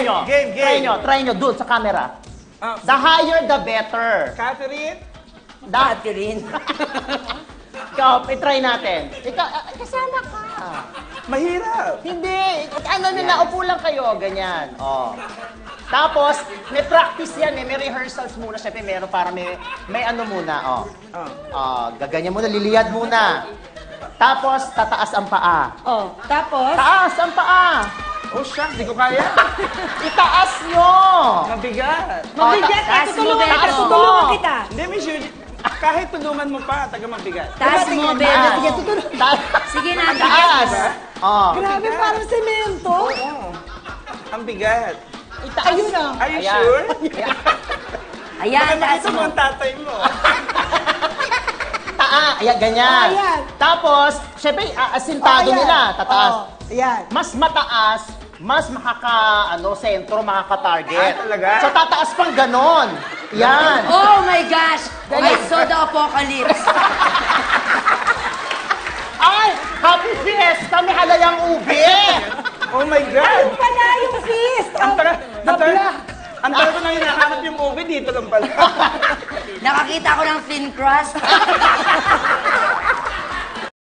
nyo. Try nyo, doon sa camera. The higher, the better. Catherine? Catherine. Ikaw, try natin. Ikaw, kasama ka. Mahirap. Hindi. Ano na, upo lang kayo. Ganyan. Oh. Tapos, may practice yan eh. May rehearsals muna. Siyempre, meron para may ano muna. Oh. Gaganyan muna. Liliyad muna. Tapos, tataas ang paa. Oh, tapos? Taas ang paa. Oh, shucks. Di ko kaya. Itaas nyo. Mabigat. Mabigat ka. Tutulungan kita. Hindi, Miss Judy. Kahit tulungan mo pa, taga mabigat. Taas mo, Bebe. Sige na, taas. Grabe, parang semento. Ang bigat. Ayun na. Are you sure? Ayan, taas Ito mo. ang tatay mo. Ayan, ganyan. Ayan. Tapos, syempre, asintado nila. Tataas. Ayan. Mas mataas, mas sentro, makaka-target. Talaga? So, tataas pang ganon. Yan. Oh my gosh! I saw the apocalypse. Ay! Happy Fiesta! May halayang ube! Oh my God! Pala yung feast! Ang tagal ko nang hinahanap yung movie, dito lang pala. Nakakita ko ng thin crust.